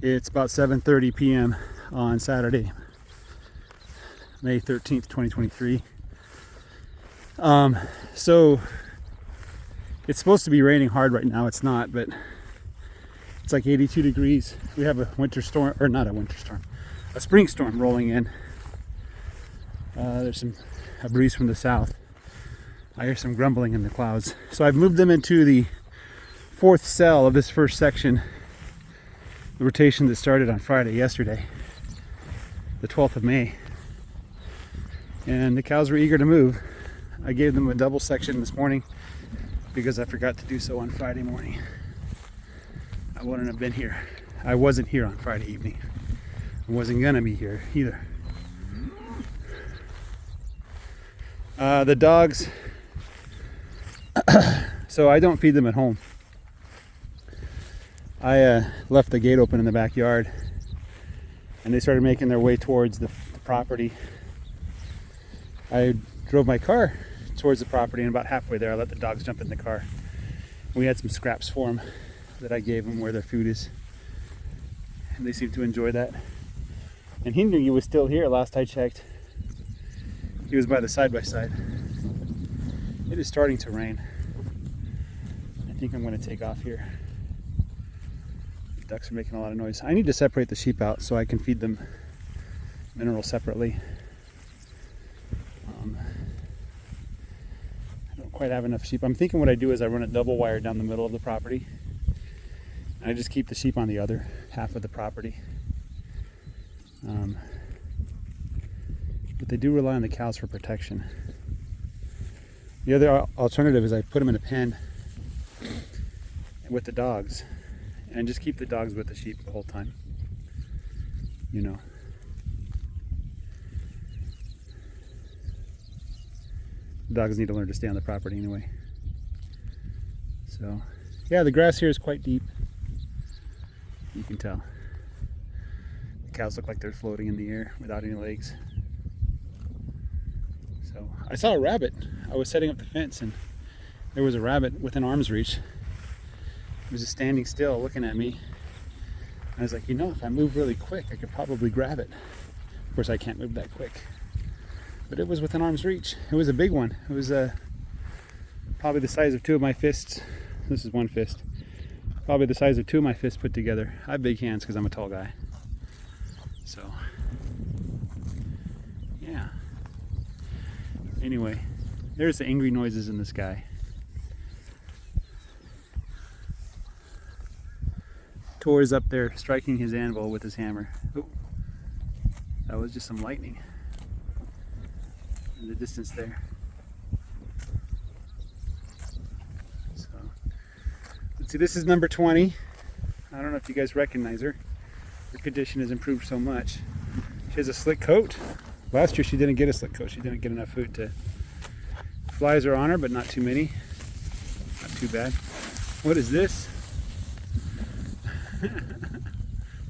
It's about 7:30 p.m. on Saturday, May 13th, 2023. So it's supposed to be raining hard right now. It's not, but it's like 82 degrees. We have a winter storm, or not a winter storm, a spring storm rolling in. There's a breeze from the south. I hear some grumbling in the clouds. So I've moved them into the fourth cell of this first section, the rotation that started on Friday, yesterday, the 12th of May. And the cows were eager to move. I gave them a double section this morning because I forgot to do so on Friday morning. I wouldn't have been here. I wasn't here on Friday evening. I wasn't gonna be here either. The dogs, so I don't feed them at home. I left the gate open in the backyard and they started making their way towards the property. I drove my car towards the property and about halfway there I let the dogs jump in the car. We had some scraps for them that I gave them where their food is, and they seemed to enjoy that. And he knew you was still here last I checked. He was by the side-by-side. It is starting to rain. I think I'm going to take off here. The ducks are making a lot of noise. I need to separate the sheep out so I can feed them minerals separately. I don't quite have enough sheep. I'm thinking what I do is I run a double wire down the middle of the property. And I just keep the sheep on the other half of the property. But they do rely on the cows for protection. The other alternative is I put them in a pen with the dogs and just keep the dogs with the sheep the whole time. You know. Dogs need to learn to stay on the property anyway. So, yeah, the grass here is quite deep. You can tell. The cows look like they're floating in the air without any legs. So, I saw a rabbit. I was setting up the fence and there was a rabbit within arm's reach. It was just standing still looking at me. And I was like, you know, if I move really quick, I could probably grab it. Of course, I can't move that quick. But it was within arm's reach. It was a big one. It was probably the size of two of my fists. This is one fist. Probably the size of two of my fists put together. I have big hands because I'm a tall guy. So, yeah. Anyway, there's the angry noises in the sky. Tor is up there striking his anvil with his hammer. Oh, that was just some lightning in the distance there. So, let's see, this is number 20. I don't know if you guys recognize her. Her condition has improved so much. She has a slick coat. Last year she didn't get a slick coat. She didn't get enough food to... Flies are on her, but not too many. Not too bad. What is this?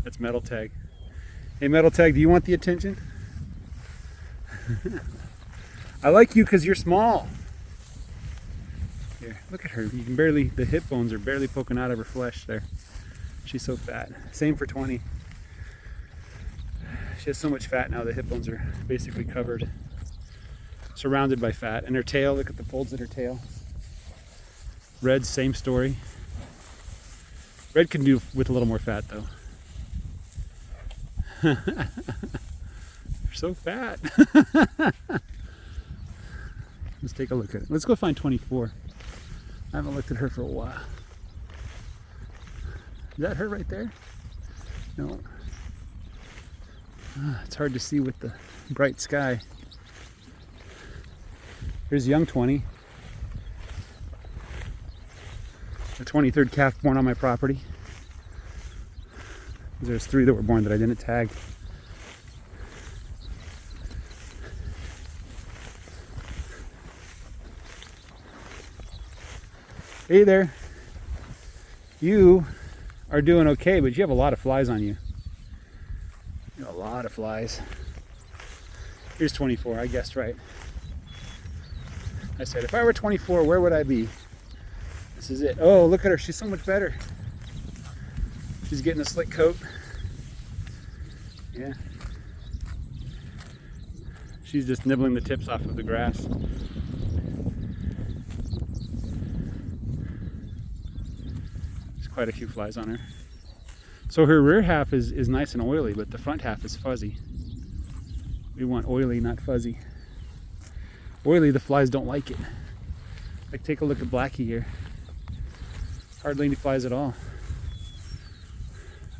That's Metal Tag. Hey Metal Tag, do you want the attention? I like you because you're small. Here, look at her. You can barely, the hip bones are barely poking out of her flesh there. She's so fat. Same for 20. She has so much fat now, the hip bones are basically covered, surrounded by fat. And her tail, look at the folds in her tail. Red, same story. Red can do with a little more fat though. They're so fat. Let's take a look at it. Let's go find 24. I haven't looked at her for a while. Is that her right there? No. It's hard to see with the bright sky. Here's young 20. The 23rd calf born on my property. There's 3 that were born that I didn't tag. Hey there. You are doing okay, but you have a lot of flies on you. You have a lot of flies. Here's 24, I guessed right. I said, if I were 24, where would I be? This is it. Oh, look at her, she's so much better. She's getting a slick coat. Yeah. She's just nibbling the tips off of the grass. There's quite a few flies on her. So her rear half is nice and oily, but the front half is fuzzy. We want oily, not fuzzy. Oily, the flies don't like it. Like, take a look at Blackie here. Hardly any flies at all.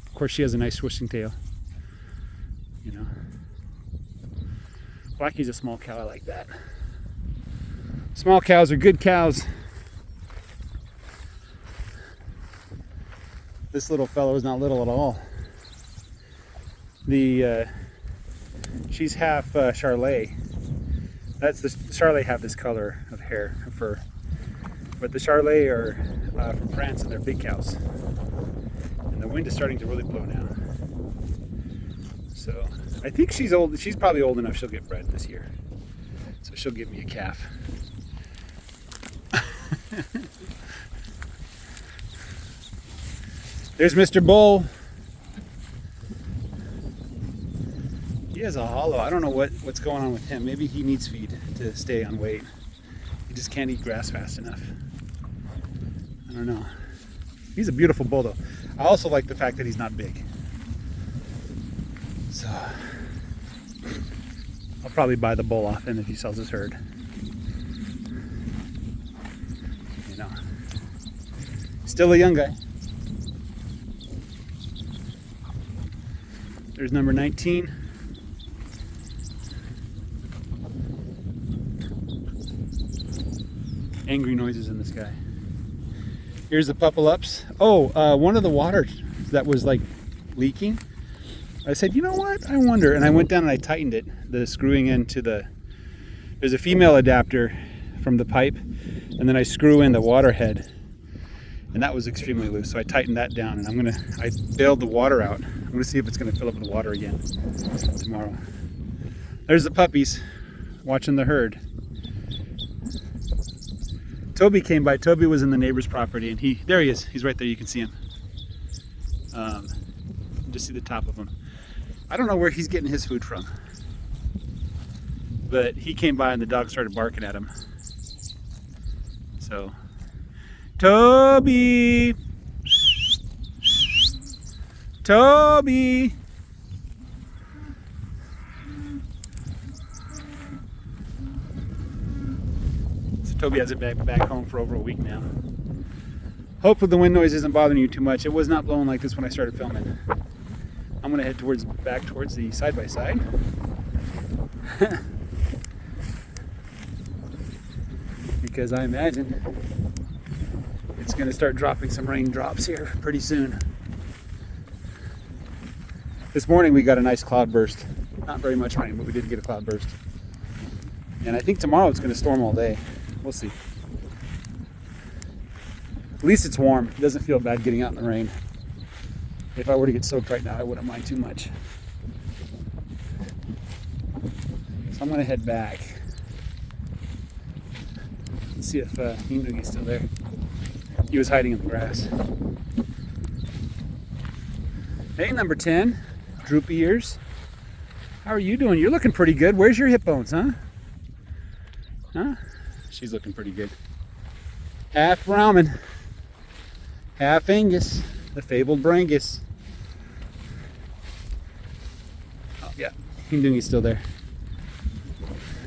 Of course, she has a nice swishing tail. You know. Blackie's a small cow. I like that. Small cows are good cows. This little fellow is not little at all. She's half Charolais. That's the Charolais have this color of hair, of fur, but the Charolais are from France and they're big cows. And the wind is starting to really blow now. So I think she's old. She's probably old enough she'll get bred this year. So she'll give me a calf. There's Mr. Bull. He has a hollow. I don't know what's going on with him. Maybe he needs feed to stay on weight. He just can't eat grass fast enough. I don't know. He's a beautiful bull though. I also like the fact that he's not big. So I'll probably buy the bull off him if he sells his herd. You know. Still a young guy. There's number 19. Angry noises in the sky. Here's the Pupillups. Oh, one of the water that was like leaking. I said, you know what? I wonder. And I went down and I tightened it. The screwing into there's a female adapter from the pipe, and then I screw in the water head, and that was extremely loose. So I tightened that down, and I bailed the water out. I'm gonna see if it's gonna fill up with water again tomorrow. There's the puppies watching the herd. Toby came by. Toby was in the neighbor's property, and there he is. He's right there. You can see him. Just see the top of him. I don't know where he's getting his food from, but he came by and the dog started barking at him. So, Toby! Toby! So Toby has it back home for over a week now. Hopefully the wind noise isn't bothering you too much. It was not blowing like this when I started filming. I'm gonna head back towards the side-by-side. Because I imagine it's gonna start dropping some raindrops here pretty soon. This morning we got a nice cloud burst. Not very much rain, but we did get a cloud burst. And I think tomorrow it's gonna storm all day. We'll see. At least it's warm. It doesn't feel bad getting out in the rain. If I were to get soaked right now, I wouldn't mind too much. So I'm gonna head back. Let's see if Noogi's still there. He was hiding in the grass. Hey, number 10, droopy ears. How are you doing? You're looking pretty good. Where's your hip bones, huh? Huh? She's looking pretty good. Half Brahmin, half Angus, the fabled Brangus. Oh yeah, Noogi's still there,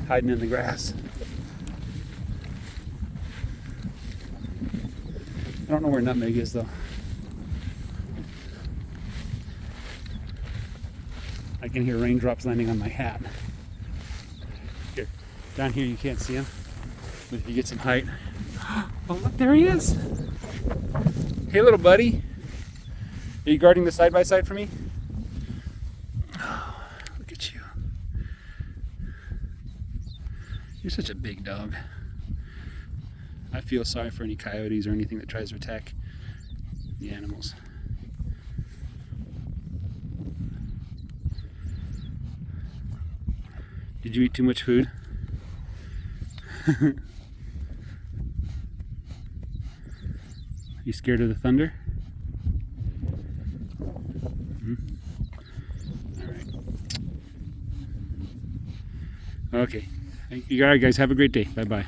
hiding in the grass. I don't know where Nutmeg is though. I can hear raindrops landing on my hat. Here, down here you can't see him, but if you get some height. Oh look, there he is. Hey little buddy. Are you guarding the side-by-side for me? Oh, look at you. You're such a big dog. I feel sorry for any coyotes or anything that tries to attack the animals. Did you eat too much food? You scared of the thunder? All right. Okay. You guys have a great day. Bye bye.